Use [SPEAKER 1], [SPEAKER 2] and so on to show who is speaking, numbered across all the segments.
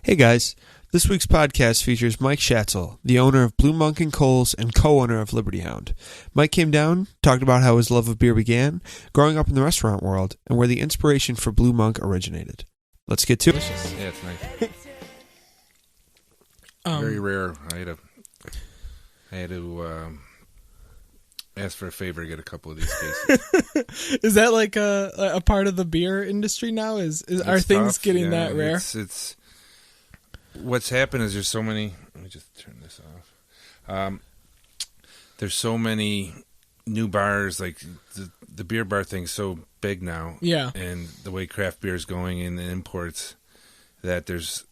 [SPEAKER 1] Hey guys, this week's podcast features Mike Shatzel, the owner of Blue Monk & Coles and co-owner of Liberty Hound. Mike came down, talked about how his love of beer began, growing up in the restaurant world, and where the inspiration for Blue Monk originated. Let's get to it.
[SPEAKER 2] Yeah, it's nice. Very rare. I had to ask for a favor to get a couple of these cases.
[SPEAKER 3] Is that like a part of the beer industry now? Are things
[SPEAKER 2] tough.
[SPEAKER 3] getting that rare?
[SPEAKER 2] It's what's happened is there's so many. Let me just turn this off. There's so many new bars. Like the beer bar thing's so big now.
[SPEAKER 3] Yeah.
[SPEAKER 2] And the way craft beer is going in the imports, that there's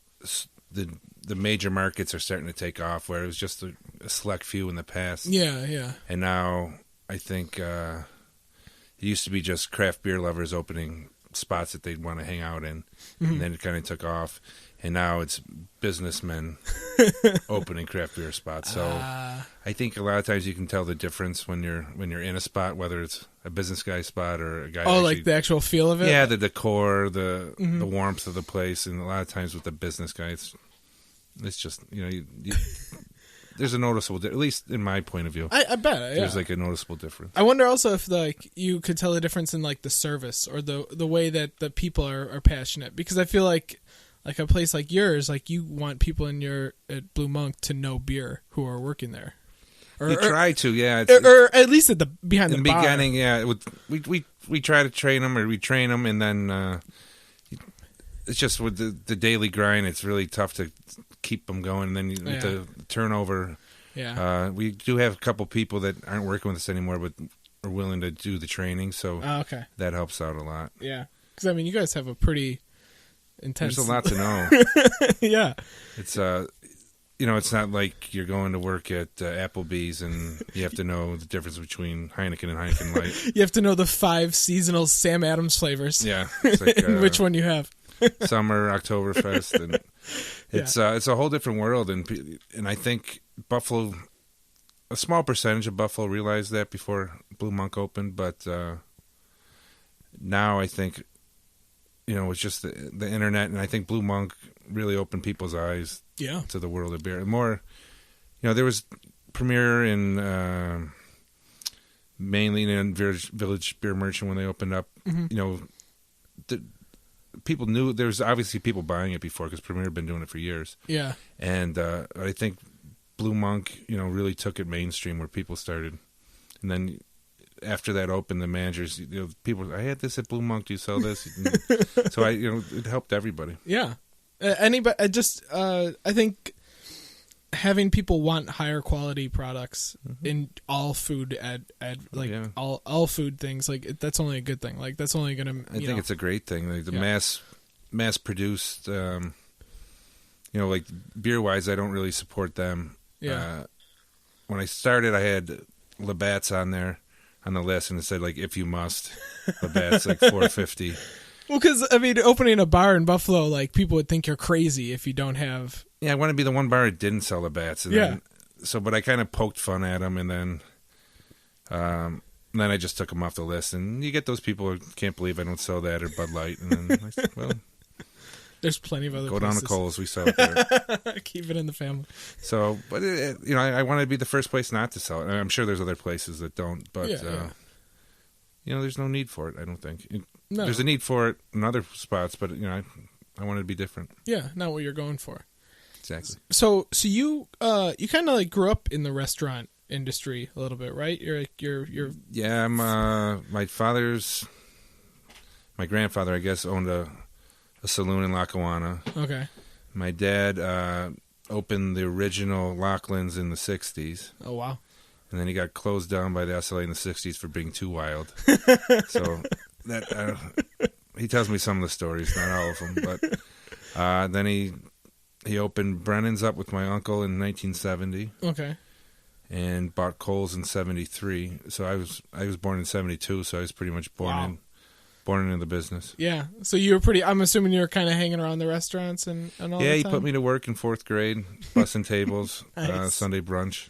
[SPEAKER 2] the major markets are starting to take off, where it was just a select few in the past.
[SPEAKER 3] Yeah.
[SPEAKER 2] And now I think it used to be just craft beer lovers opening spots that they'd want to hang out in, and then it kind of took off. And now it's businessmen opening craft beer spots. So I think a lot of times you can tell the difference when you're in a spot, whether it's a business guy spot or a guy.
[SPEAKER 3] Oh, like the actual feel of it.
[SPEAKER 2] Yeah, the decor, the warmth of the place, and a lot of times with the business guy, it's just you there's a noticeable, at least in my point of view.
[SPEAKER 3] I bet
[SPEAKER 2] there's like a noticeable difference.
[SPEAKER 3] I wonder also if like you could tell the difference in like the service or the way that the people are passionate, because I feel like a place like yours, like you want people at Blue Monk to know beer who are working there.
[SPEAKER 2] You try to, yeah.
[SPEAKER 3] Or at least behind the bar.
[SPEAKER 2] In the beginning, yeah. We try to train them, or we train them, and then it's just with the daily grind, it's really tough to keep them going. And then with the turnover, we do have a couple people that aren't working with us anymore, but are willing to do the training, so that helps out a lot.
[SPEAKER 3] Yeah, because I mean, you guys have a pretty intense.
[SPEAKER 2] There's a lot to know.
[SPEAKER 3] Yeah,
[SPEAKER 2] it's it's not like you're going to work at Applebee's and you have to know the difference between Heineken and Heineken Light.
[SPEAKER 3] You have to know the 5 seasonal Sam Adams flavors.
[SPEAKER 2] Yeah, it's like,
[SPEAKER 3] and which one you have.
[SPEAKER 2] Summer, Oktoberfest, and it's a whole different world. And I think Buffalo, a small percentage of Buffalo realized that before Blue Monk opened, but now I think it's just the internet, and I think Blue Monk really opened people's eyes to the world of beer. And more, there was Premier in mainly in Village Beer Merchant when they opened up. People knew there was obviously people buying it before, because Premier had been doing it for years.
[SPEAKER 3] Yeah,
[SPEAKER 2] and I think Blue Monk, really took it mainstream, where people started, and then after that opened, the managers, people, I had this at Blue Monk. Do you sell this? So it helped everybody.
[SPEAKER 3] Yeah. Anybody, I think having people want higher quality products in all food all food things, like that's only a good thing. Like that's only gonna. I
[SPEAKER 2] think it's a great thing. Like the mass produced, like beer wise, I don't really support them.
[SPEAKER 3] Yeah.
[SPEAKER 2] When I started, I had Labatt's on there on the list, and it said like, if you must, Labatt's like $4.50.
[SPEAKER 3] Well, because I mean, opening a bar in Buffalo, like people would think you're crazy if you don't have.
[SPEAKER 2] Yeah, I want to be the one bar that didn't sell Labatt's. And but I kind of poked fun at them, and then I just took them off the list. And you get those people who can't believe I don't sell that, or Bud Light, and then I said, well,
[SPEAKER 3] there's plenty of other
[SPEAKER 2] go
[SPEAKER 3] places.
[SPEAKER 2] down to Kohl's, we sell it there.
[SPEAKER 3] Keep it in the family.
[SPEAKER 2] So, but I wanted to be the first place not to sell it. I'm sure there's other places that don't, but there's no need for it. I don't think.
[SPEAKER 3] No.
[SPEAKER 2] There's a need for it in other spots, but I wanted to be different. Yeah,
[SPEAKER 3] not what you're going for.
[SPEAKER 2] Exactly.
[SPEAKER 3] So you kind of like grew up in the restaurant industry a little bit, right? You're
[SPEAKER 2] Yeah, my grandfather, I guess, owned a saloon in Lackawanna.
[SPEAKER 3] Okay.
[SPEAKER 2] My dad opened the original Lachlan's in the 60s.
[SPEAKER 3] Oh, wow. And
[SPEAKER 2] then he got closed down by the SLA in the 60s for being too wild. So that he tells me some of the stories, not all of them. But then he opened Brennan's up with my uncle in 1970.
[SPEAKER 3] Okay.
[SPEAKER 2] And bought Kohl's in 73. So I was born in 72, so I was pretty much born into the business.
[SPEAKER 3] Yeah. So you were I'm assuming you were kind of hanging around the restaurants and all that.
[SPEAKER 2] Yeah, he put me to work in 4th grade, bussing tables,
[SPEAKER 3] nice.
[SPEAKER 2] Sunday brunch.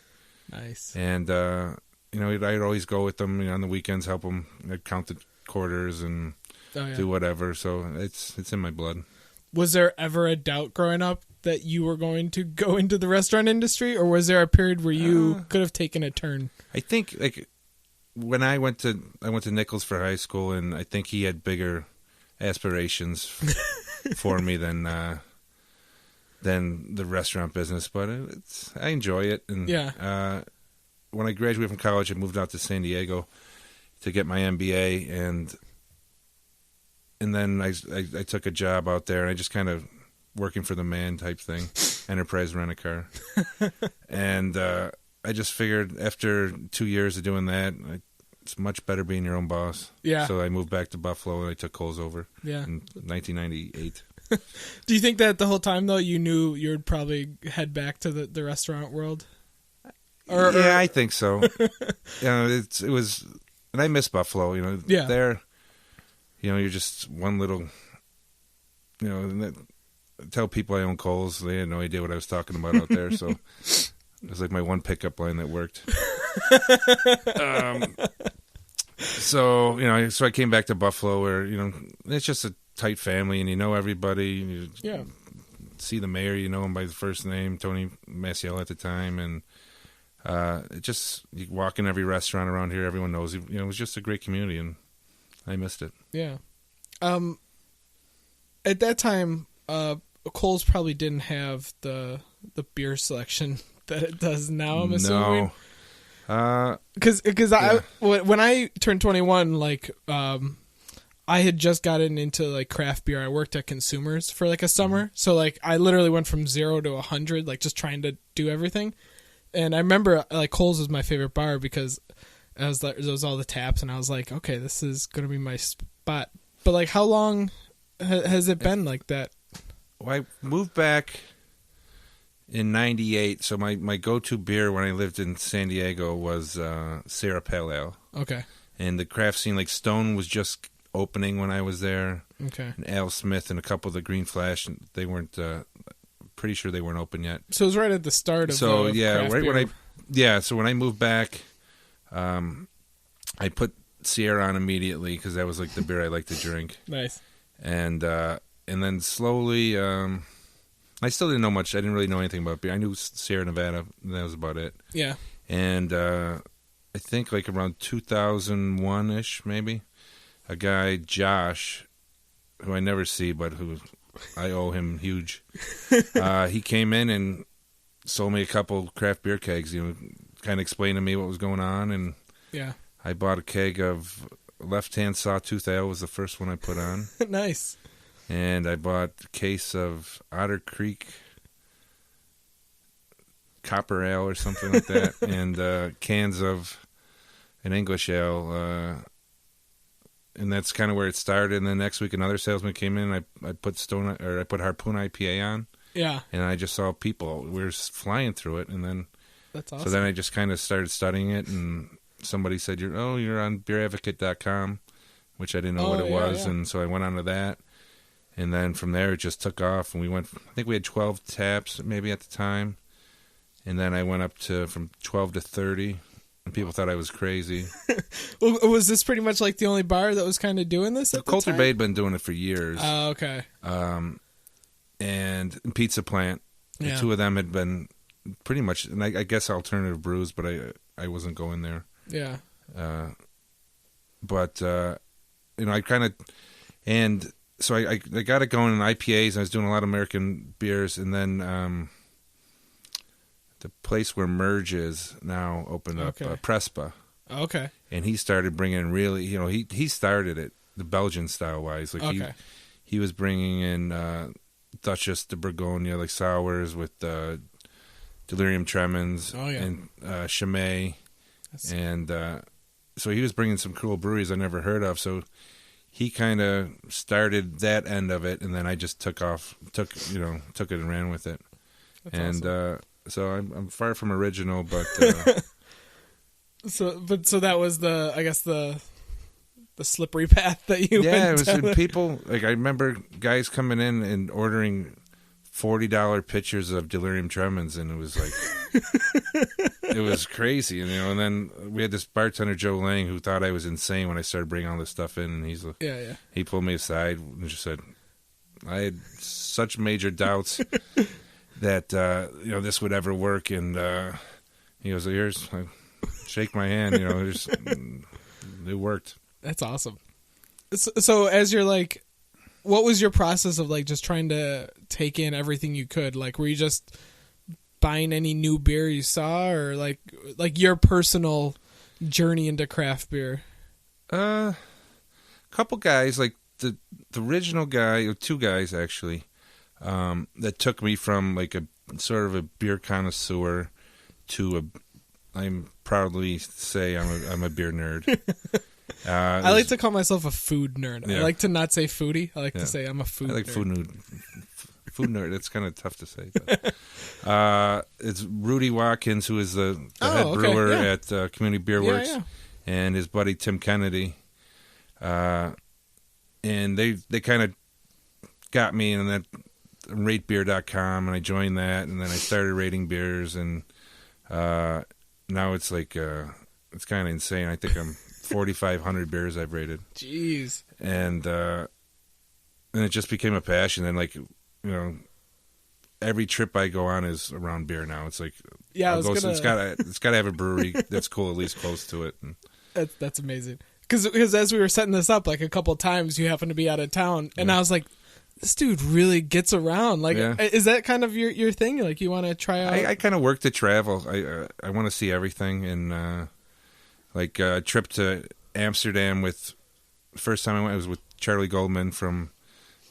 [SPEAKER 3] Nice.
[SPEAKER 2] And, I'd always go with them on the weekends, help them count the quarters and do whatever. So it's in my blood.
[SPEAKER 3] Was there ever a doubt growing up that you were going to go into the restaurant industry, or was there a period where you could have taken a turn?
[SPEAKER 2] I think like when I went to Nichols for high school, and I think he had bigger aspirations for me than the restaurant business. But I enjoy it, and when I graduated from college, I moved out to San Diego to get my MBA, and then I took a job out there, and I just kind of working for the man type thing, enterprise rent-a-car. And I just figured after 2 years of doing that, it's much better being your own boss.
[SPEAKER 3] Yeah.
[SPEAKER 2] So I moved back to Buffalo, and I took Kohl's over in 1998.
[SPEAKER 3] Do you think that the whole time, though, you knew you would probably head back to the restaurant world?
[SPEAKER 2] Yeah, I think so. It was, and I miss Buffalo. There, you're just one little, tell people I own Kohl's. They had no idea what I was talking about out there. So it was like my one pickup line that worked. So I came back to Buffalo, where it's just a tight family, and everybody. You see the mayor, you him by the first name, Tony Maciel at the time, and you walk in every restaurant around here, everyone knows you. It was just a great community, and I missed it.
[SPEAKER 3] Yeah. At that time, Kohl's probably didn't have the beer selection that it does now, I'm assuming.
[SPEAKER 2] No.
[SPEAKER 3] Because when I turned 21, like, I had just gotten into like craft beer. I worked at Consumers for like a summer. So like I literally went from 0 to 100, like just trying to do everything. And I remember like Kohl's was my favorite bar because there was all the taps, and I was like, okay, this is going to be my spot. But like, how long has it been like that?
[SPEAKER 2] Well, I moved back in 98, so my go-to beer when I lived in San Diego was Sarah Pale Ale.
[SPEAKER 3] Okay.
[SPEAKER 2] And the craft scene, like Stone was just opening when I was there.
[SPEAKER 3] Okay.
[SPEAKER 2] And Al Smith and a couple of the Green Flash, they weren't, pretty sure they weren't open yet.
[SPEAKER 3] So it was right at the start of craft beer.
[SPEAKER 2] So when I moved back, I put Sierra on immediately because that was like the beer I like to drink.
[SPEAKER 3] Nice.
[SPEAKER 2] And then slowly, I still didn't know much. I didn't really know anything about beer. I knew Sierra Nevada, and that was about it.
[SPEAKER 3] Yeah.
[SPEAKER 2] And I think like around 2001-ish, maybe, a guy, Josh, who I never see, but who I owe him huge, he came in and sold me a couple craft beer kegs, kind of explained to me what was going on. And I bought a keg of Left Hand Sawtooth Ale was the first one I put on.
[SPEAKER 3] Nice.
[SPEAKER 2] And I bought a case of Otter Creek Copper Ale or something like that, and cans of an English ale. And that's kind of where it started. And then next week, another salesman came in. I put Harpoon IPA on.
[SPEAKER 3] Yeah.
[SPEAKER 2] And I just saw people. We were flying through it, and then
[SPEAKER 3] that's awesome.
[SPEAKER 2] So then I just kind of started studying it, and somebody said, "You're on BeerAdvocate.com," which I didn't know what it was, and so I went onto that. And then from there, it just took off, and I think we had 12 taps maybe at the time. And then I went up from 12 to 30, and people thought I was crazy.
[SPEAKER 3] Well, was this pretty much like the only bar that was kind of doing this at the
[SPEAKER 2] Coulter
[SPEAKER 3] time?
[SPEAKER 2] Bay had been doing it for years.
[SPEAKER 3] Oh, okay.
[SPEAKER 2] And Pizza Plant, the two of them had been pretty much, and I guess alternative brews, but I wasn't going there.
[SPEAKER 3] Yeah.
[SPEAKER 2] But I kind of, and so I got it going in IPAs, and I was doing a lot of American beers, and then the place where Merge is now opened up, Prespa.
[SPEAKER 3] Okay.
[SPEAKER 2] And he started bringing really, he started it, the Belgian style wise. Like he was bringing in Duchess de Bourgogne, like sours with Delirium Tremens and Chimay. And so he was bringing some cool breweries I never heard of. So he kind of started that end of it, and then I just took it and ran with it. That's awesome. So I'm far from original, but
[SPEAKER 3] so that was the slippery path that you went
[SPEAKER 2] it was
[SPEAKER 3] down.
[SPEAKER 2] People like I remember guys coming in and ordering $40 pitchers of Delirium Tremens, and it was like it was crazy, and then we had this bartender Joe Lang who thought I was insane when I started bringing all this stuff in, and he pulled me aside and just said, I had such major doubts that this would ever work. And he goes, "Here's, shake my hand." It worked.
[SPEAKER 3] That's awesome. So as you're like, what was your process of like just trying to take in everything you could? Like, were you just buying any new beer you saw, or like your personal journey into craft beer?
[SPEAKER 2] Couple guys, like the original guy, or two guys actually, that took me from like a sort of a beer connoisseur to I'm proudly say I'm a beer nerd.
[SPEAKER 3] I like to call myself a food nerd.
[SPEAKER 2] Yeah.
[SPEAKER 3] I like to not say foodie. I like to say I'm a food nerd.
[SPEAKER 2] I like food nerd. It's kind of tough to say. But, it's Rudy Watkins, who is the head brewer at Community Beer Works, and his buddy Tim Kennedy. And they kind of got me in that ratebeer.com, and I joined that, and then I started rating beers, and now it's like it's kind of insane. I think I'm 4,500 beers I've rated.
[SPEAKER 3] Jeez.
[SPEAKER 2] And it just became a passion. And like, every trip I go on is around beer now. It's like, it's got to have a brewery that's cool, at least close to it. And
[SPEAKER 3] that's amazing. Because as we were setting this up, like a couple times you happened to be out of town, and I was like, this dude really gets around. Like, is that kind of your thing? Like, you want to try out?
[SPEAKER 2] I kind of work to travel. I want to see everything. And like a trip to Amsterdam with, first time I went, it was with Charlie Goldman from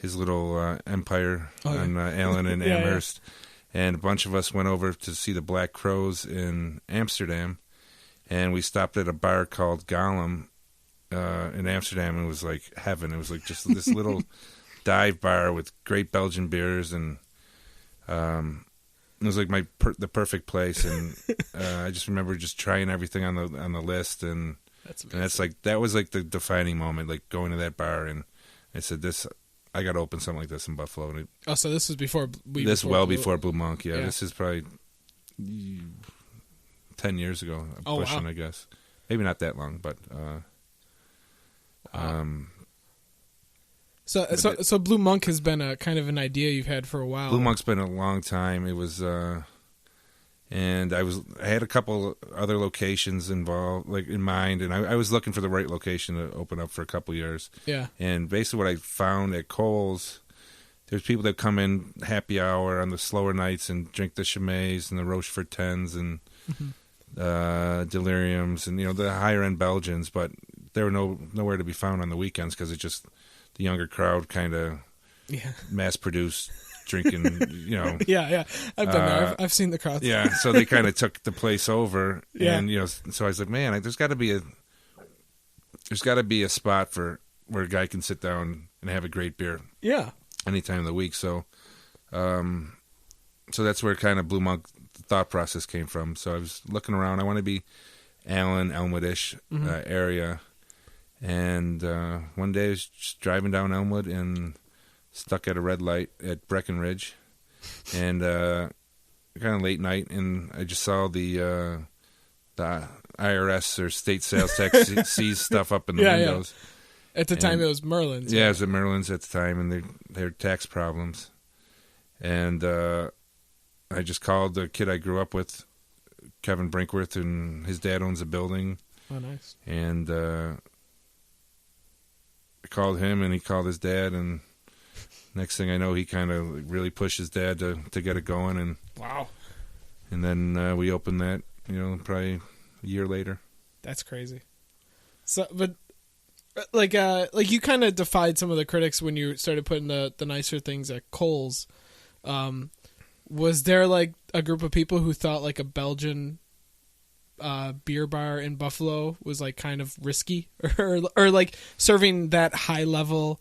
[SPEAKER 2] his little empire on Allen and Amherst. And a bunch of us went over to see the Black Crows in Amsterdam. And we stopped at a bar called Gollum in Amsterdam, and it was like heaven. It was like just this little dive bar with great Belgian beers, and it was like the perfect place. And I just remember just trying everything on the list, and that was like the defining moment, like going to that bar, and I said, I got to open something like this in Buffalo. And
[SPEAKER 3] so this was before
[SPEAKER 2] Blue Monk. Yeah, this is probably 10 years ago. Pushing, wow. I guess maybe not that long, but
[SPEAKER 3] So Blue Monk has been a kind of an idea you've had for a while.
[SPEAKER 2] Blue Monk's been a long time. It was, and I had a couple other locations involved, like in mind, and I was looking for the right location to open up for a couple years.
[SPEAKER 3] Yeah. And
[SPEAKER 2] basically, what I found at Kohl's, there's people that come in happy hour on the slower nights and drink the Chimay and the Rochefort 10s and Deliriums and the higher end Belgians, but they were nowhere to be found on the weekends because it's just the younger crowd kind of mass produced drinking,
[SPEAKER 3] Yeah. I've been there. I've seen the crowd.
[SPEAKER 2] Yeah, so they kind of took the place over. Yeah. And, so I was like, man, there's got to be a spot where a guy can sit down and have a great beer.
[SPEAKER 3] Yeah.
[SPEAKER 2] Any time of the week. So, so that's where kind of Blue Monk thought process came from. So I was looking around. I want to be Allen, Elmwood-ish area. And one day I was just driving down Elmwood and stuck at a red light at Breckenridge, and kind of late night, and I just saw the IRS or state sales tax sees stuff up in the windows.
[SPEAKER 3] At the time, it was Merlin's.
[SPEAKER 2] Yeah, it was at Merlin's at the time, and their tax problems. And I just called the kid I grew up with, Kevin Brinkworth, and his dad owns a building.
[SPEAKER 3] Oh, nice.
[SPEAKER 2] And I called him, and he called his dad, and next thing I know, he kind of really pushed his dad to get it going. And
[SPEAKER 3] wow.
[SPEAKER 2] And then we opened that, probably a year later.
[SPEAKER 3] That's crazy. So, but like you kind of defied some of the critics when you started putting the nicer things at Kohl's. Was there like a group of people who thought like a Belgian beer bar in Buffalo was like kind of risky, or like serving that high level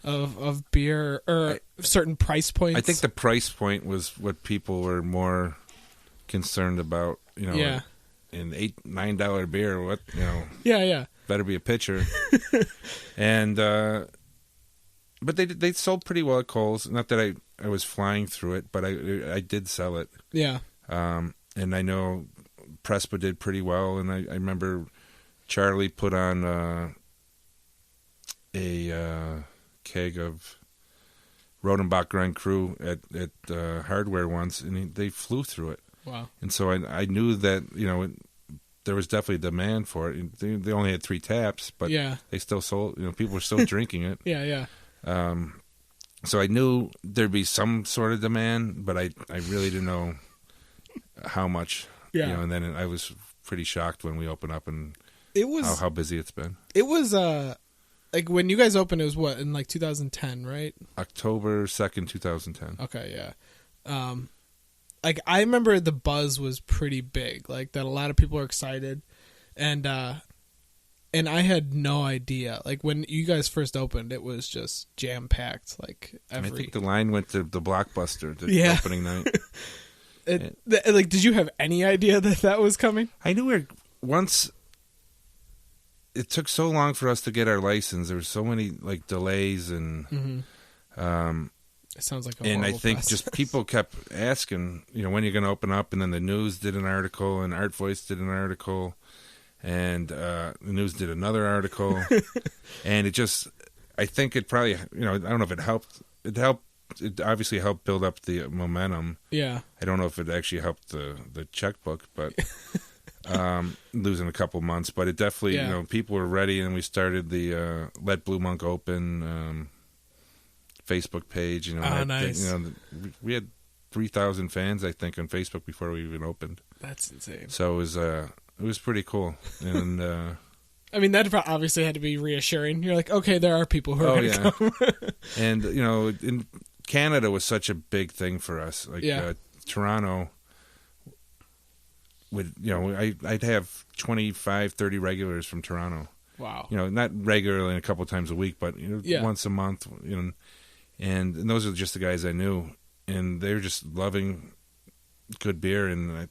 [SPEAKER 3] of beer or certain price points?
[SPEAKER 2] I think the price point was what people were more concerned about. An $8-9 beer. What
[SPEAKER 3] Yeah.
[SPEAKER 2] Better be a pitcher. And but they sold pretty well at Kohl's. Not that I was flying through it, but I did sell it.
[SPEAKER 3] Yeah.
[SPEAKER 2] And I know Prespa did pretty well, and I remember Charlie put on a keg of Rodenbach Grand Cru at Hardware once, and they flew through it.
[SPEAKER 3] Wow.
[SPEAKER 2] And so I knew that, there was definitely demand for it. They only had 3 taps, but they still sold, people were still drinking it.
[SPEAKER 3] Yeah.
[SPEAKER 2] So I knew there'd be some sort of demand, but I really didn't know how much.
[SPEAKER 3] Yeah.
[SPEAKER 2] And then I was pretty shocked when we opened up and
[SPEAKER 3] it was
[SPEAKER 2] how busy it's been.
[SPEAKER 3] It was like when you guys opened, it was what, in like 2010, right?
[SPEAKER 2] October 2nd, 2010.
[SPEAKER 3] Okay, yeah. Like I remember the buzz was pretty big, like that a lot of people were excited, and I had no idea. Like when you guys first opened, it was just jam packed. Like
[SPEAKER 2] I think the line went to the Blockbuster the opening night.
[SPEAKER 3] Like, did you have any idea that was coming?
[SPEAKER 2] I knew once. It took so long for us to get our license. There were so many like delays and.
[SPEAKER 3] It sounds like
[SPEAKER 2] and I think just people kept asking, when you're going to open up, and then the news did an article, and Art Voice did an article, and the news did another article, and it just, I think it probably, I don't know if it helped. It obviously helped build up the momentum.
[SPEAKER 3] Yeah.
[SPEAKER 2] I don't know if it actually helped the checkbook, but losing a couple months, but it definitely, people were ready, and we started the Let Blue Monk Open Facebook page.
[SPEAKER 3] Nice.
[SPEAKER 2] We had 3,000 fans, I think, on Facebook before we even opened.
[SPEAKER 3] That's insane.
[SPEAKER 2] So it was pretty cool. And
[SPEAKER 3] I mean, that obviously had to be reassuring. You're like, okay, there are people who are going to come.
[SPEAKER 2] And in Canada was such a big thing for us. Like Toronto would, I'd have 25, 30 regulars from Toronto.
[SPEAKER 3] Wow.
[SPEAKER 2] Not regularly, a couple times a week, but once a month. And those are just the guys I knew, and they were just loving good beer. And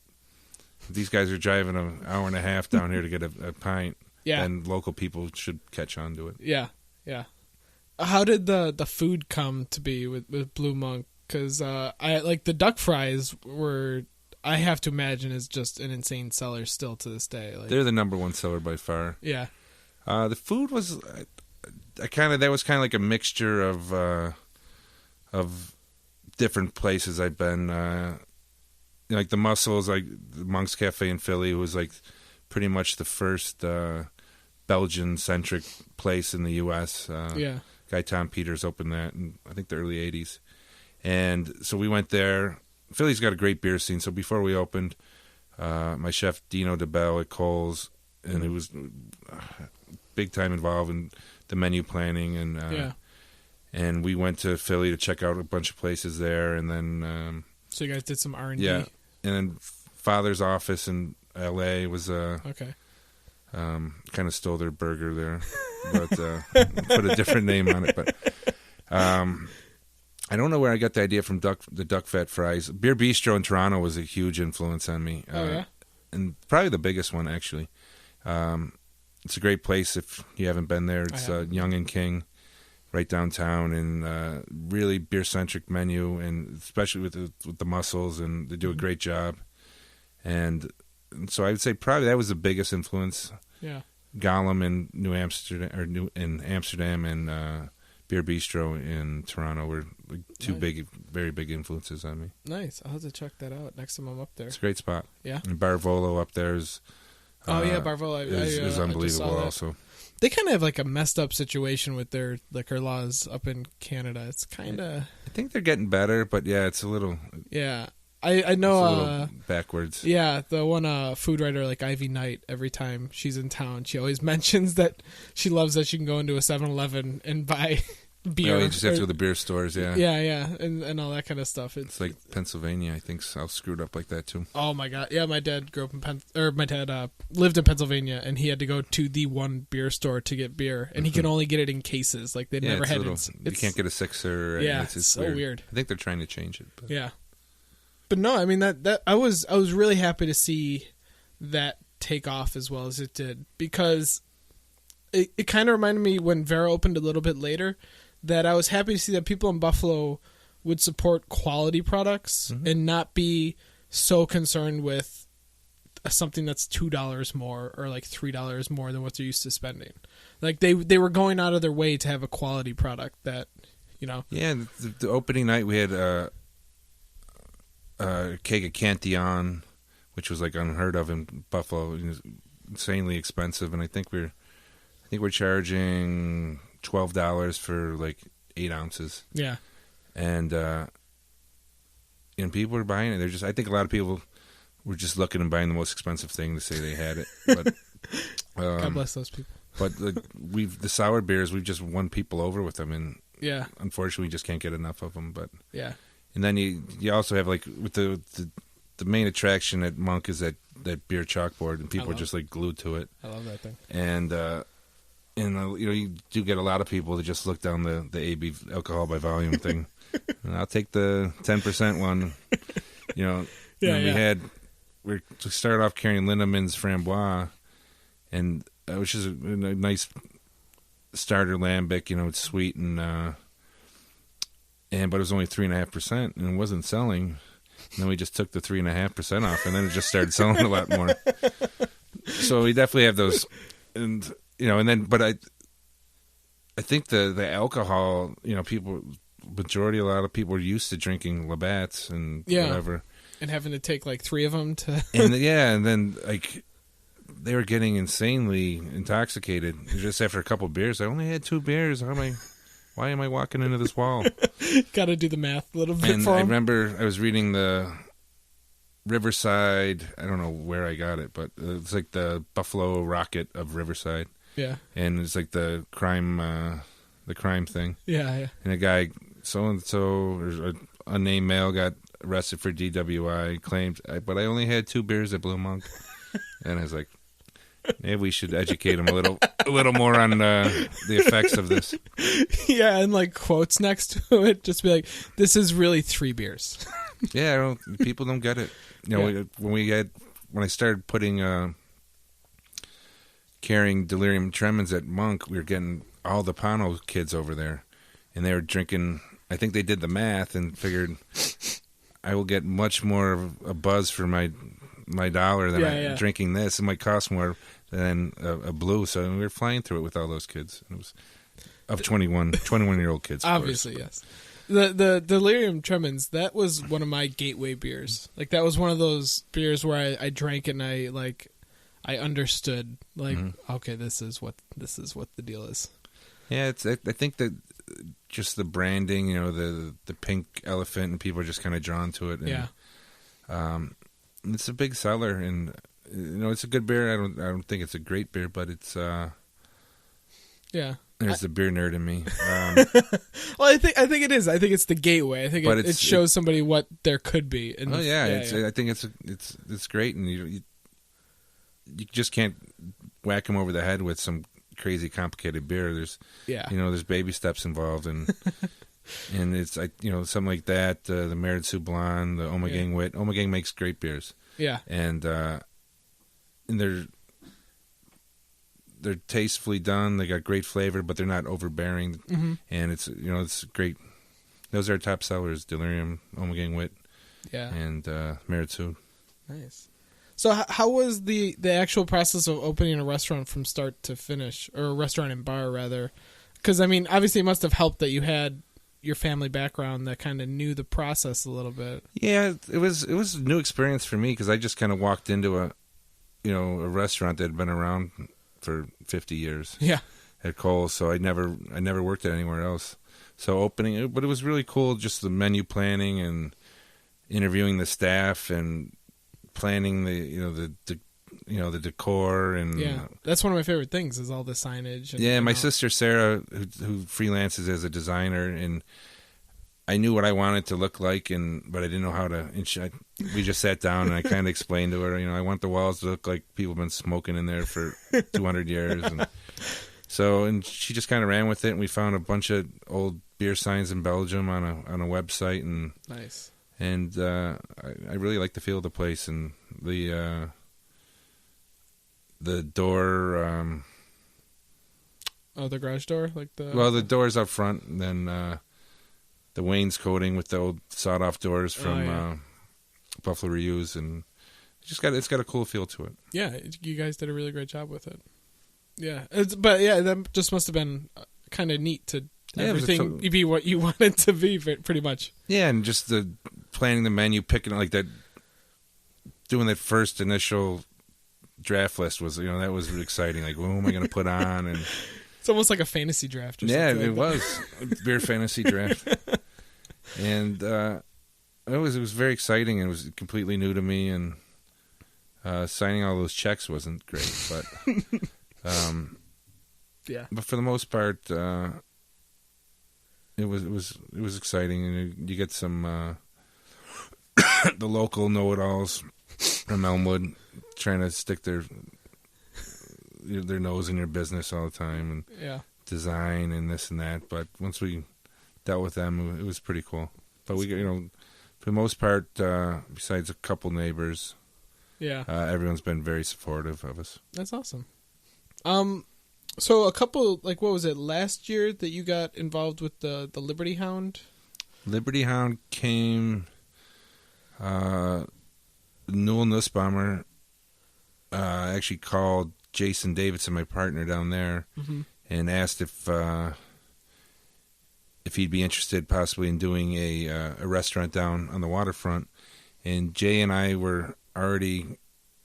[SPEAKER 2] these guys are driving an hour and a half down here to get a pint.
[SPEAKER 3] Yeah.
[SPEAKER 2] And local people should catch on to it.
[SPEAKER 3] Yeah. How did the food come to be with Blue Monk? Because I like the duck fries were, I have to imagine, is just an insane seller still to this day. Like,
[SPEAKER 2] they're the number one seller by far.
[SPEAKER 3] Yeah.
[SPEAKER 2] The food was, that was kind of like a mixture of different places I've been. Like the Mussels, like the Monk's Cafe in Philly was like pretty much the first Belgian-centric place in the U.S. Guy Tom Peters opened that in, I think, the early 80s. And so we went there. Philly's got a great beer scene. So before we opened, my chef Dino DeBell at Cole's, and it was big time involved in the menu planning, and we went to Philly to check out a bunch of places there, and then
[SPEAKER 3] so you guys did some R&D.
[SPEAKER 2] Yeah, and then Father's office in L.A. was
[SPEAKER 3] okay.
[SPEAKER 2] Kind of stole their burger there, but put a different name on it. But I don't know where I got the idea from the duck fat fries. Beer Bistro in Toronto was a huge influence on me. And probably the biggest one, actually. It's a great place if you haven't been there. It's Yonge and King, right downtown, and really beer-centric menu, and especially with the Mussels, and they do a great job. And so I would say probably that was the biggest influence.
[SPEAKER 3] Yeah.
[SPEAKER 2] Gollum in Amsterdam, and Beer Bistro in Toronto were like two very big influences on me.
[SPEAKER 3] Nice. I'll have to check that out next time I'm up there.
[SPEAKER 2] It's a great spot.
[SPEAKER 3] Yeah.
[SPEAKER 2] And Barvolo up there is...
[SPEAKER 3] Barvolo
[SPEAKER 2] is unbelievable also.
[SPEAKER 3] They kind of have like a messed up situation with their liquor laws up in Canada. It's kind of...
[SPEAKER 2] I think they're getting better, but yeah, it's a little...
[SPEAKER 3] Yeah. I know...
[SPEAKER 2] It's a little backwards.
[SPEAKER 3] Yeah, the one food writer like Ivy Knight, every time she's in town, she always mentions that she loves that she can go into a 7-Eleven and buy... beer.
[SPEAKER 2] Oh, you just have to go to the beer stores, yeah.
[SPEAKER 3] Yeah, and all that kind of stuff.
[SPEAKER 2] It's like Pennsylvania, I think, so screwed up like that too.
[SPEAKER 3] Oh my god, yeah. My dad grew up in my dad lived in Pennsylvania, and he had to go to the one beer store to get beer, and he can only get it in cases. Like they never had it.
[SPEAKER 2] You can't get a sixer.
[SPEAKER 3] Yeah, it's so weird.
[SPEAKER 2] I think they're trying to change it. But.
[SPEAKER 3] Yeah, but no, I mean that I was really happy to see that take off as well as it did, because it kind of reminded me when Vera opened a little bit later. That I was happy to see that people in Buffalo would support quality products and not be so concerned with something that's $2 more or like $3 more than what they're used to spending. Like they were going out of their way to have a quality product that you know.
[SPEAKER 2] Yeah, the opening night we had a keg of Cantillon, which was like unheard of in Buffalo. It was insanely expensive, and I think we're charging $12 for like 8 ounces.
[SPEAKER 3] Yeah,
[SPEAKER 2] and people were buying it. I think a lot of people were just looking and buying the most expensive thing to say they had it. But
[SPEAKER 3] God bless those people.
[SPEAKER 2] But the sour beers, we've just won people over with them, and
[SPEAKER 3] yeah,
[SPEAKER 2] unfortunately, we just can't get enough of them. But
[SPEAKER 3] yeah,
[SPEAKER 2] and then you also have like with the main attraction at Monk is that beer chalkboard, and people are just like glued to it.
[SPEAKER 3] I love that thing.
[SPEAKER 2] And you do get a lot of people that just look down the AB alcohol by volume thing. And I'll take the 10% one. We started off carrying Lindemann's Framboise, and which is a nice starter lambic. It's sweet but it was only 3.5%, and it wasn't selling. And then we just took the 3.5% off, and then it just started selling a lot more. So we definitely have those, but I think the alcohol, a lot of people are used to drinking Labatt's and whatever,
[SPEAKER 3] and having to take like 3 of them to,
[SPEAKER 2] and then like they were getting insanely intoxicated just after a couple of beers. I only had 2 beers. Why am I walking into this wall?
[SPEAKER 3] Got to do the math a little bit
[SPEAKER 2] and
[SPEAKER 3] for
[SPEAKER 2] I
[SPEAKER 3] them.
[SPEAKER 2] remember I was reading the Riverside. I don't know where I got it, but it's like the Buffalo Rocket of Riverside.
[SPEAKER 3] Yeah,
[SPEAKER 2] and it's like the crime thing.
[SPEAKER 3] Yeah.
[SPEAKER 2] And a guy, so and so, or an unnamed male, got arrested for DWI. Claimed, but I only had 2 beers at Blue Monk. And I was like, maybe we should educate him a little more on the effects of this.
[SPEAKER 3] Yeah, and like quotes next to it, just be like, "This is really 3 beers."
[SPEAKER 2] Yeah, people don't get it. When I started carrying delirium tremens at Monk, we were getting all the Pano kids over there, and they were drinking. I think they did the math and figured I will get much more of a buzz for my dollar than drinking this. It might cost more than a blue. So we were flying through it with all those kids. It was of 21-year-old kids.
[SPEAKER 3] Obviously, yes. The delirium tremens, that was one of my gateway beers. Like that was one of those beers where I drank it and I understood, okay, this is what the deal is.
[SPEAKER 2] Yeah, I think that just the branding, the pink elephant, and people are just kind of drawn to it. And, it's a big seller, and it's a good beer. I don't think it's a great beer, but it's There's the beer nerd in me.
[SPEAKER 3] Well, I think it is. I think it's the gateway. I think it shows somebody what there could be.
[SPEAKER 2] I think it's great, and you just can't whack them over the head with some crazy complicated beer. There's baby steps involved, and and it's something like that. The Merit Sous Blanc, the Omegang Wit. Omegang makes great beers. Yeah, and they're tastefully done. They got great flavor, but they're not overbearing. Mm-hmm. And it's great. Those are our top sellers: Delirium, Omegang Wit, and Merit Sous.
[SPEAKER 3] Nice. So how was the actual process of opening a restaurant from start to finish, or a restaurant and bar rather? Because obviously it must have helped that you had your family background that kind of knew the process a little bit. Yeah,
[SPEAKER 2] it was a new experience for me because I just kind of walked into a restaurant that had been around for 50 years. Yeah, at Kohl's. So I never worked at anywhere else. So opening it, but it was really cool. Just the menu planning and interviewing the staff and planning the decor, and
[SPEAKER 3] that's one of my favorite things is all the signage.
[SPEAKER 2] And, my sister Sarah, who freelances as a designer, and I knew what I wanted to look like, but I didn't know how to. And we just sat down and I kind of explained to her, I want the walls to look like people have been smoking in there for 200 years, and she just kind of ran with it. And we found a bunch of old beer signs in Belgium on a website, and
[SPEAKER 3] nice.
[SPEAKER 2] And I really like the feel of the place, and the door.
[SPEAKER 3] The garage door,
[SPEAKER 2] the doors up front, and then the wainscoting with the old sawed-off doors from Buffalo Reuse, and it's got a cool feel to it.
[SPEAKER 3] Yeah, you guys did a really great job with it. Yeah, that just must have been kind of neat to everything be what you want it to be, pretty much.
[SPEAKER 2] Yeah, and just the planning the menu, picking like that, doing that first initial draft list was, that was exciting. Like, what am I going to put on? And
[SPEAKER 3] it's almost like a fantasy draft. Or
[SPEAKER 2] yeah,
[SPEAKER 3] something
[SPEAKER 2] it was a beer fantasy draft, and it was very exciting. It was completely new to me, and signing all those checks wasn't great, but
[SPEAKER 3] yeah.
[SPEAKER 2] But for the most part, it was exciting, and you get some the local know-it-alls from Elmwood trying to stick their nose in your business all the time and design and this and that. But once we dealt with them, it was pretty cool. But we, for the most part, besides a couple neighbors, everyone's been very supportive of us.
[SPEAKER 3] That's awesome. So a couple, what was it, last year that you got involved with the Liberty Hound?
[SPEAKER 2] Liberty Hound came, Newell Nussbaumer actually called Jason Davidson, my partner down there, and asked if he'd be interested possibly in doing a restaurant down on the waterfront. And Jay and I were already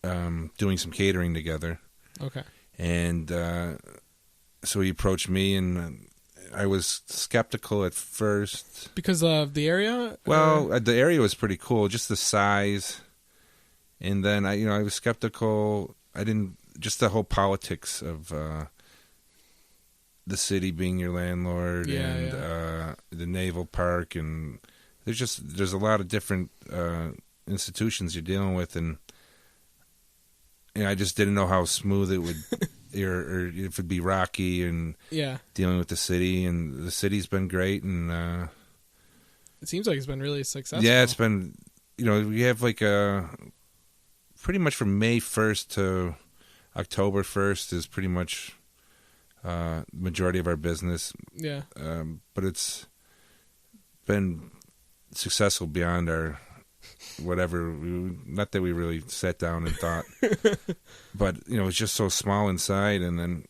[SPEAKER 2] doing some catering together.
[SPEAKER 3] Okay.
[SPEAKER 2] And so he approached me, and I was skeptical at first.
[SPEAKER 3] Because of the area?
[SPEAKER 2] Well, the area was pretty cool, just the size. And then I was skeptical. I didn't, just the whole politics of the city being your landlord the naval park, and there's a lot of different institutions you're dealing with, and I just didn't know how smooth it would, or if it'd be rocky, and dealing with the city, and the city's been great, and
[SPEAKER 3] it seems like it's been really successful.
[SPEAKER 2] Yeah, it's been, we have pretty much from May 1st to October 1st is pretty much majority of our business.
[SPEAKER 3] Yeah.
[SPEAKER 2] But it's been successful beyond our whatever. Not that we really sat down and thought, but it's just so small inside, and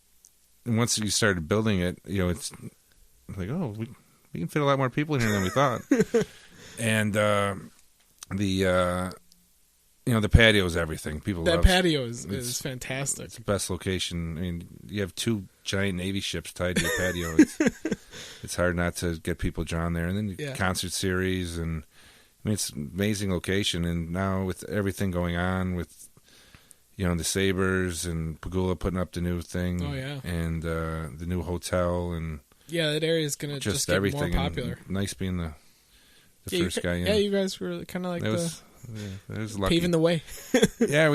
[SPEAKER 2] once you started building it, it's like, oh, we can fit a lot more people in here than we thought, and the patio is everything. People love
[SPEAKER 3] that patio is fantastic.
[SPEAKER 2] It's the best location. I mean, you have two giant Navy ships tied to your patio. It's hard not to get people drawn there. And then concert series, and it's an amazing location. And now with everything going on with the Sabres and Pagula putting up the new thing, and the new hotel, and
[SPEAKER 3] that area is gonna just get
[SPEAKER 2] everything
[SPEAKER 3] more popular.
[SPEAKER 2] And nice being the first guy in.
[SPEAKER 3] Yeah, you guys were kind of like
[SPEAKER 2] it was lucky.
[SPEAKER 3] Paving the way.
[SPEAKER 2] Yeah,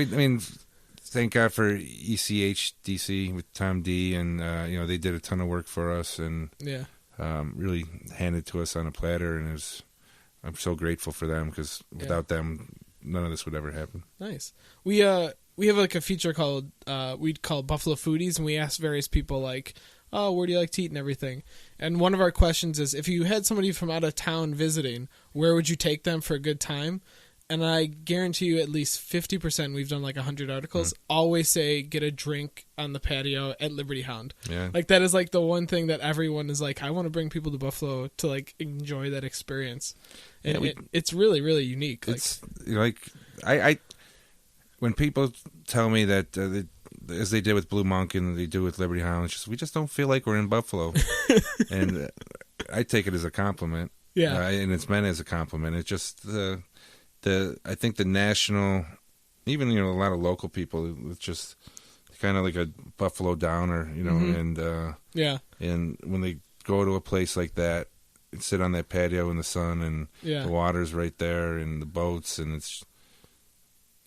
[SPEAKER 2] thank God for ECHDC with Tom D, and they did a ton of work for us, and really handed to us on a platter, and I'm so grateful for them, because without them, none of this would ever happen.
[SPEAKER 3] Nice. We have a feature called we'd call Buffalo Foodies, and we ask various people where do you like to eat and everything. And one of our questions is, if you had somebody from out of town visiting, where would you take them for a good time? And I guarantee you at least 50%, we've done 100 articles, always say get a drink on the patio at Liberty Hound.
[SPEAKER 2] Yeah.
[SPEAKER 3] That is the one thing that everyone is I want to bring people to Buffalo to enjoy that experience. And it's really, really unique.
[SPEAKER 2] It's I when people tell me that as they did with Blue Monk and they do with Liberty Hound, we just don't feel like we're in Buffalo. And I take it as a compliment.
[SPEAKER 3] Yeah.
[SPEAKER 2] And it's meant as a compliment. It's just I think the national, even a lot of local people, it's just kind of like a Buffalo downer, and and when they go to a place like that and sit on that patio in the sun, and the water's right there, and the boats, and it's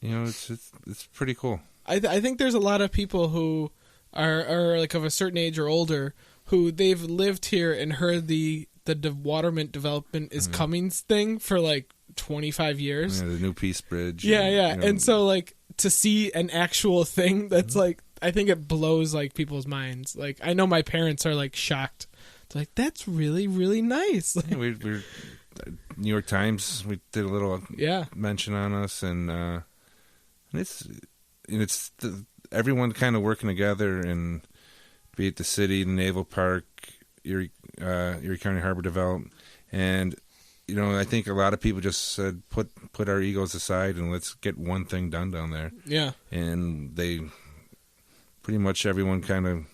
[SPEAKER 2] it's pretty cool.
[SPEAKER 3] I think there's a lot of people who are of a certain age or older who they've lived here and heard the Waterment development is coming thing for 25 years.
[SPEAKER 2] Yeah, the new Peace Bridge.
[SPEAKER 3] Yeah. And so to see an actual thing that's I think it blows people's minds. I know my parents are shocked. It's that's really, really nice.
[SPEAKER 2] We're New York Times, we did a little mention on us, and it's everyone kind of working together, and be it the city, the naval park, Erie County Harbor Development, and I think a lot of people just said put our egos aside and let's get one thing done down there.
[SPEAKER 3] Yeah,
[SPEAKER 2] and they pretty much everyone kind of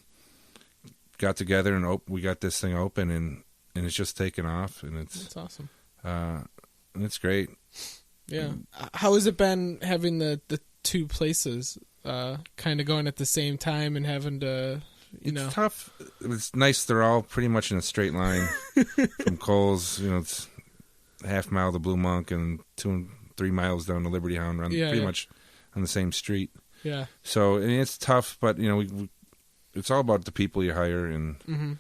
[SPEAKER 2] got together and we got this thing open, and it's just taken off, and
[SPEAKER 3] that's awesome.
[SPEAKER 2] And it's great.
[SPEAKER 3] Yeah, how has it been having the two places kind of going at the same time and having to?
[SPEAKER 2] It's tough. It's nice. They're all pretty much in a straight line from Coles. It's a half mile to Blue Monk and 2 and 3 miles down to Liberty Hound, pretty much on the same street.
[SPEAKER 3] Yeah.
[SPEAKER 2] So it's tough, but it's all about the people you hire, and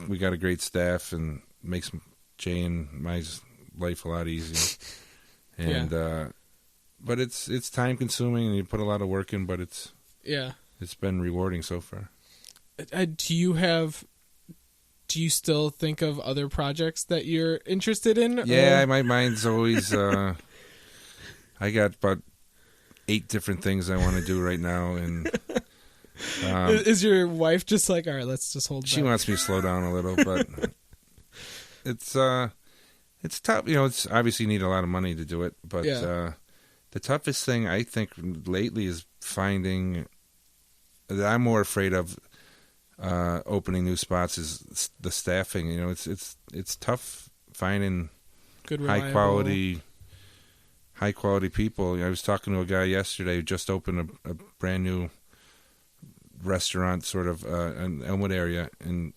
[SPEAKER 2] we got a great staff, and makes Jay and my life a lot easier. And but it's time consuming, and you put a lot of work in, but it's been rewarding so far.
[SPEAKER 3] Do you still think of other projects that you're interested in?
[SPEAKER 2] Yeah, my mind's always I got about 8 different things I want to do right now, and
[SPEAKER 3] is your wife just like, all right, let's just hold back?
[SPEAKER 2] She wants me to slow down a little, but it's tough. It's obviously you need a lot of money to do it, but the toughest thing I think lately is finding that I'm more afraid of opening new spots is the staffing. It's tough finding
[SPEAKER 3] good,
[SPEAKER 2] high quality people. I was talking to a guy yesterday who just opened a brand new restaurant, sort of in Elmwood area, and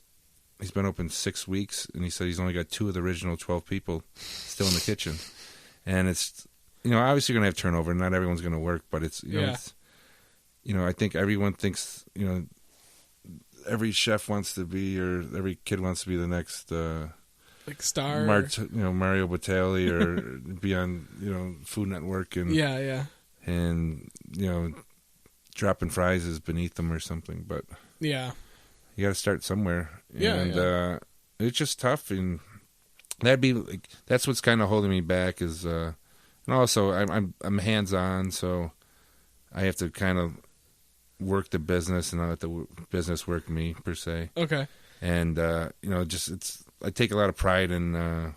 [SPEAKER 2] he's been open 6 weeks, and he said he's only got 2 of the original 12 people still in the kitchen. And it's obviously you're gonna have turnover. Not everyone's gonna work, but it's I think everyone thinks every chef wants to be, or every kid wants to be the next
[SPEAKER 3] like star,
[SPEAKER 2] Mario Batali, or be on Food Network, and and dropping fries is beneath them or something. But you got to start somewhere, and it's just tough, and that's what's kind of holding me back is, and also I'm hands on, so I have to kind of work the business and not let the business work me, per se.
[SPEAKER 3] Okay.
[SPEAKER 2] And I take a lot of pride in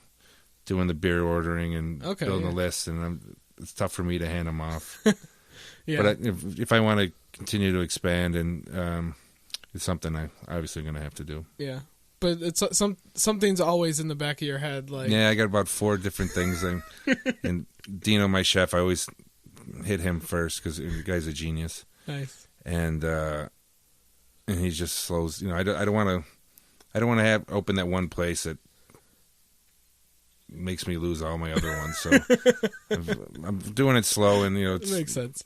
[SPEAKER 2] doing the beer ordering and building the list, and it's tough for me to hand them off. But if I want to continue to expand, and it's something I'm obviously going to have to do. Yeah.
[SPEAKER 3] But it's something's always in the back of your head, like
[SPEAKER 2] I got about 4 different things, and Dino, my chef, I always hit him first because the guy's a genius.
[SPEAKER 3] Nice.
[SPEAKER 2] And he just slows. I don't want to open that one place that makes me lose all my other ones. So I'm doing it slow, and
[SPEAKER 3] it makes sense.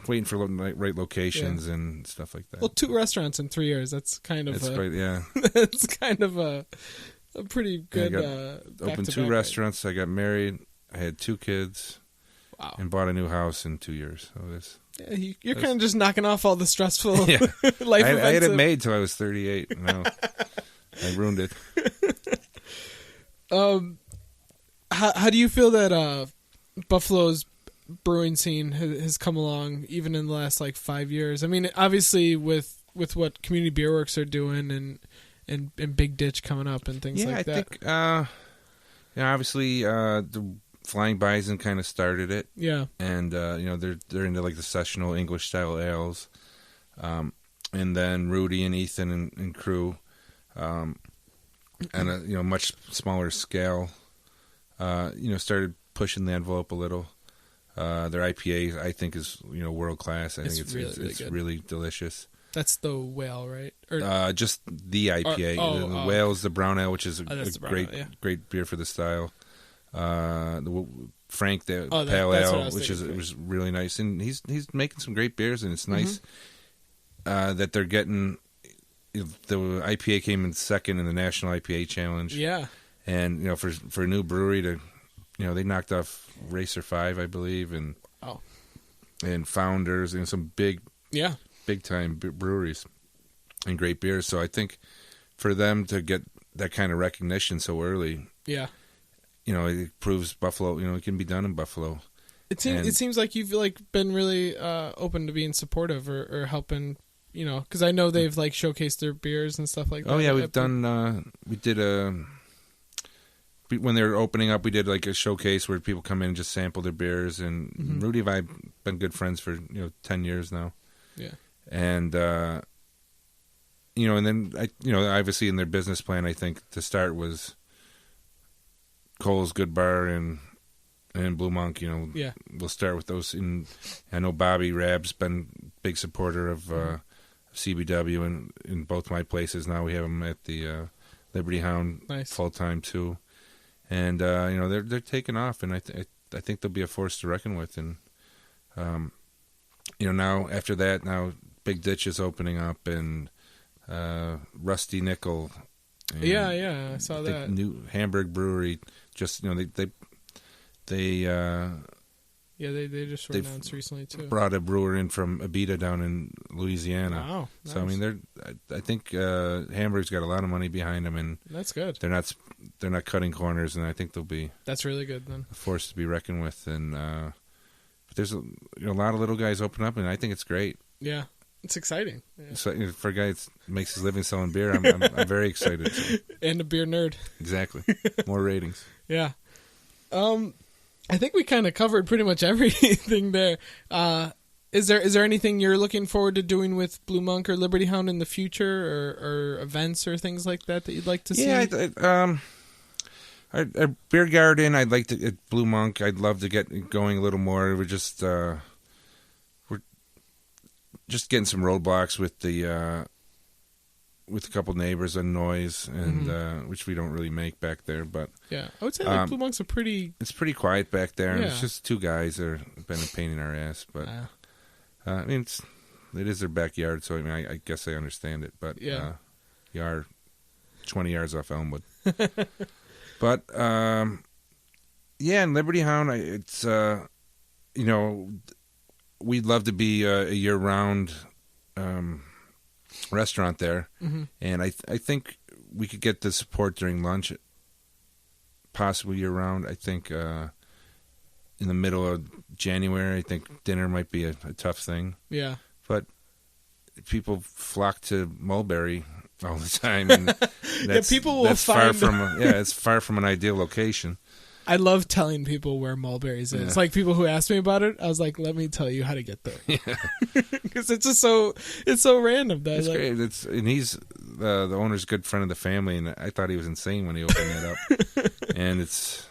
[SPEAKER 2] Waiting for right locations and stuff like that.
[SPEAKER 3] Well, 2 restaurants in 3 years. That's kind of
[SPEAKER 2] great. Yeah,
[SPEAKER 3] it's kind of a pretty good.
[SPEAKER 2] Opened 2 restaurants. I got married. I had 2 kids.
[SPEAKER 3] Wow.
[SPEAKER 2] And bought a new house in 2 years. So this.
[SPEAKER 3] Yeah, you're kind of just knocking off all the stressful life events.
[SPEAKER 2] I had it made till I was 38. No, I ruined it.
[SPEAKER 3] How do you feel that Buffalo's brewing scene has come along, even in the last 5 years? I mean, obviously with what Community Beer Works are doing, and Big Ditch coming up and things like that.
[SPEAKER 2] I think obviously the Flying Bison kind of started it.
[SPEAKER 3] Yeah.
[SPEAKER 2] And they're into the sessional English style ales. And then Rudy and Ethan and crew, and a much smaller scale, started pushing the envelope a little. Their IPA, I think, is world class. I think it's really delicious.
[SPEAKER 3] That's the whale, right?
[SPEAKER 2] Or just the IPA. The whale is the brown ale, which is a great beer for the style. The Frank, the pale ale, which was really nice, and he's making some great beers, and it's nice that they're getting. The IPA came in second in the National IPA Challenge.
[SPEAKER 3] Yeah, and
[SPEAKER 2] for a new brewery to, they knocked off Racer 5, I believe, and Founders, and some big time breweries and great beers. So I think for them to get that kind of recognition so early, it proves Buffalo, it can be done in Buffalo.
[SPEAKER 3] It seems like you've been really open to being supportive or helping because I know they've like showcased their beers and stuff like that.
[SPEAKER 2] Oh yeah, we've done. We did when they were opening up, we did like a showcase where people come in and just sample their beers. And Rudy and I have been good friends for 10 years now.
[SPEAKER 3] Yeah,
[SPEAKER 2] and and then obviously in their business plan, I think to start was Cole's Good Bar and Blue Monk. We'll start with those. And I know Bobby Rab's been a big supporter of CBW in both my places. Now we have them at the Liberty Hound full time too. And they're taking off, and I think they'll be a force to reckon with. And now after that, now Big Ditch is opening up, and Rusty Nickel. And
[SPEAKER 3] yeah, I saw that.
[SPEAKER 2] New Hamburg Brewery just they
[SPEAKER 3] just were announced recently too.
[SPEAKER 2] Brought a brewer in from Abita down in Louisiana.
[SPEAKER 3] Wow, nice.
[SPEAKER 2] So I mean, I think Hamburg's got a lot of money behind them, and
[SPEAKER 3] that's good.
[SPEAKER 2] They're not cutting corners, and I think they'll be.
[SPEAKER 3] That's really good then.
[SPEAKER 2] A force to be reckoned with, and but there's a lot of little guys open up, and I think it's great.
[SPEAKER 3] Yeah, it's exciting. Yeah.
[SPEAKER 2] So for a guy that makes his living selling beer, I'm very excited.
[SPEAKER 3] And a beer nerd.
[SPEAKER 2] Exactly. More ratings.
[SPEAKER 3] Yeah. I think we kind of covered pretty much everything there. Is there anything you're looking forward to doing with Blue Monk or Liberty Hound in the future, or events or things like that you'd like to see?
[SPEAKER 2] Yeah, our beer garden, I'd like to at Blue Monk. I'd love to get going a little more. We're just getting some roadblocks with a couple neighbors on noise, and which we don't really make back there. But
[SPEAKER 3] yeah, I would say Blue Monk's it's
[SPEAKER 2] pretty quiet back there.
[SPEAKER 3] Yeah.
[SPEAKER 2] And it's just two guys that have been a pain in our ass. But I mean, it is their backyard, so I mean, I guess I understand it. But
[SPEAKER 3] yeah,
[SPEAKER 2] you are 20 yards off Elmwood. But and Liberty Hound, it's we'd love to be a year-round restaurant there, and I think we could get the support during lunch, possibly year-round. I think in the middle of January, I think dinner might be a tough thing.
[SPEAKER 3] Yeah,
[SPEAKER 2] but people flock to Mulberry all the time, and
[SPEAKER 3] people will find.
[SPEAKER 2] It's far from an ideal location.
[SPEAKER 3] I love telling people where Mulberry's is. It's like people who ask me about it, I was like, let me tell you how to get there. Because it's just so random.
[SPEAKER 2] It's great. And he's the owner's a good friend of the family, and I thought he was insane when he opened it up. And it's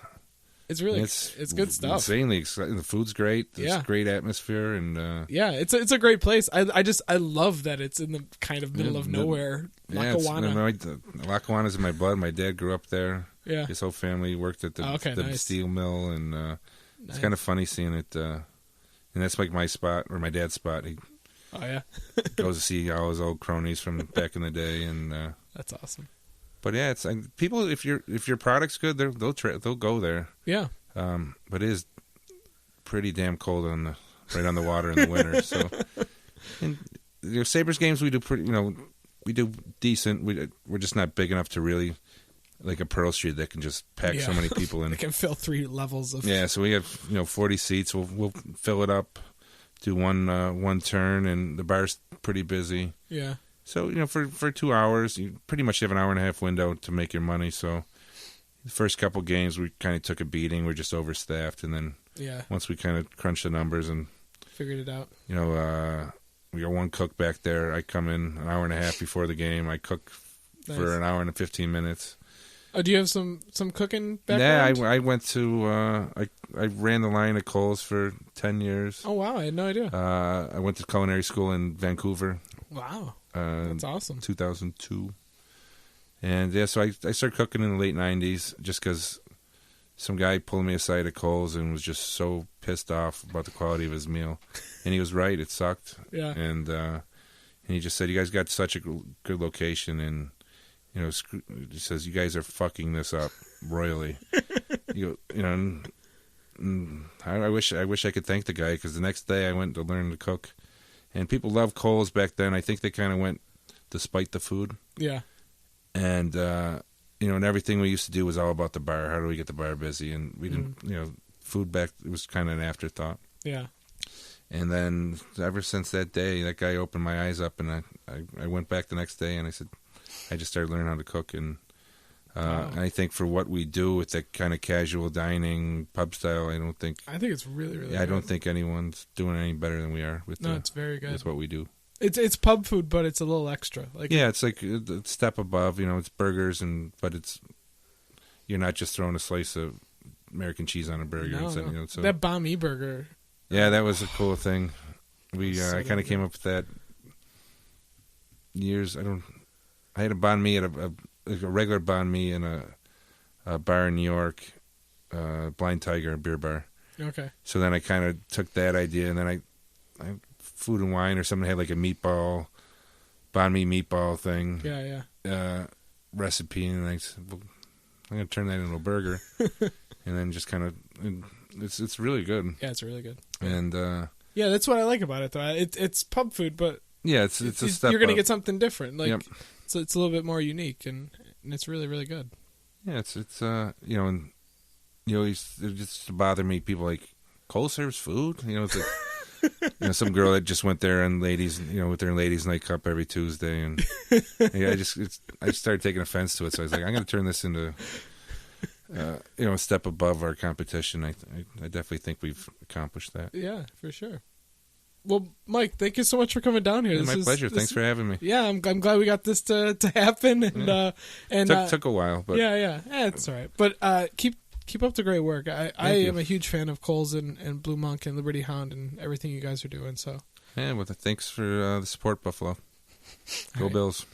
[SPEAKER 2] good stuff. Insanely exciting. The food's great. There's great atmosphere, and
[SPEAKER 3] it's a great place. I love that it's in the kind of middle of nowhere. Lackawanna.
[SPEAKER 2] Lackawanna's in my blood. My dad grew up there.
[SPEAKER 3] Yeah,
[SPEAKER 2] his whole family worked at the steel mill, and it's kind of funny seeing it. And that's like my spot or my dad's spot. He goes to see all his old cronies from back in the day, and
[SPEAKER 3] that's awesome.
[SPEAKER 2] But yeah, it's people. If your product's good, they'll go there.
[SPEAKER 3] Yeah.
[SPEAKER 2] But it is pretty damn cold right on the water in the winter. So, and Sabres games we do pretty. We do decent. We're just not big enough to really. Like a Pearl Street that can just pack so many people in.
[SPEAKER 3] They can fill 3 levels of.
[SPEAKER 2] Yeah, so we have 40 seats. We'll fill it up, do one turn, and the bar's pretty busy.
[SPEAKER 3] Yeah.
[SPEAKER 2] So for 2 hours, you pretty much have an hour and a half window to make your money. So the first couple games we kind of took a beating. We're just overstaffed, and then once we kind of crunched the numbers and
[SPEAKER 3] figured it out.
[SPEAKER 2] We got one cook back there. I come in an hour and a half before the game. I cook for an hour and 15 minutes.
[SPEAKER 3] Oh, do you have some cooking background?
[SPEAKER 2] Yeah, I went to I ran the line at Kohl's for 10 years.
[SPEAKER 3] Oh wow, I had no idea.
[SPEAKER 2] I went to culinary school in Vancouver.
[SPEAKER 3] Wow, that's awesome.
[SPEAKER 2] 2002, and so I started cooking in the late 90s just because some guy pulled me aside at Kohl's and was just so pissed off about the quality of his meal, and he was right. It sucked.
[SPEAKER 3] Yeah,
[SPEAKER 2] and he just said, "You guys got such a good location," and he says, "You guys are fucking this up royally." I wish I could thank the guy, because the next day I went to learn to cook, and people loved Kohl's back then. I think they kind of went despite the food.
[SPEAKER 3] Yeah.
[SPEAKER 2] And and everything we used to do was all about the bar. How do we get the bar busy? And we didn't, food back, it was kind of an afterthought.
[SPEAKER 3] Yeah.
[SPEAKER 2] And then ever since that day, that guy opened my eyes up, and I went back the next day, and I said, I just started learning how to cook. And and I think for what we do with that kind of casual dining, pub style, I think
[SPEAKER 3] it's really, really.
[SPEAKER 2] I don't think anyone's doing any better than we are with.
[SPEAKER 3] It's very good.
[SPEAKER 2] With what we do.
[SPEAKER 3] It's pub food, but it's a little extra.
[SPEAKER 2] It's like a step above. It's burgers, but it's you're not just throwing a slice of American cheese on a burger.
[SPEAKER 3] No.
[SPEAKER 2] So
[SPEAKER 3] that banh mi burger.
[SPEAKER 2] Yeah, that was a cool thing. I kind of came up with that years. I had a banh mi at a regular banh mi in a bar in New York, Blind Tiger, a beer bar.
[SPEAKER 3] Okay.
[SPEAKER 2] So then I kind of took that idea, and then I Food and Wine or something had like a meatball, banh mi meatball thing.
[SPEAKER 3] Yeah.
[SPEAKER 2] Recipe, and I said, well, I'm going to turn that into a burger. And then just kind of, it's really good.
[SPEAKER 3] Yeah, it's really good.
[SPEAKER 2] And
[SPEAKER 3] yeah, that's what I like about it, though. It's pub food, but
[SPEAKER 2] yeah, it's a step.
[SPEAKER 3] You're going to
[SPEAKER 2] up.
[SPEAKER 3] get something different.
[SPEAKER 2] Yep.
[SPEAKER 3] So it's a little bit more unique, and it's really, really good.
[SPEAKER 2] Yeah, it's and it just to bother me. People like Cole serves food. It's like some girl that just went there and ladies, with their ladies' night cup every Tuesday, and I just started taking offense to it. So I was like, I'm going to turn this into. A step above our competition. I definitely think we've accomplished that.
[SPEAKER 3] Yeah, for sure. Well, Mike, thank you so much for coming down here.
[SPEAKER 2] Yeah, my pleasure. Thanks for having me.
[SPEAKER 3] Yeah, I'm glad we got this to happen. And
[SPEAKER 2] took a while, but
[SPEAKER 3] yeah, it's all right. But keep up the great work. I am a huge fan of Cole's and Blue Monk and Liberty Hound and everything you guys are doing. So
[SPEAKER 2] yeah, well, thanks for the support, Buffalo. Go Bills.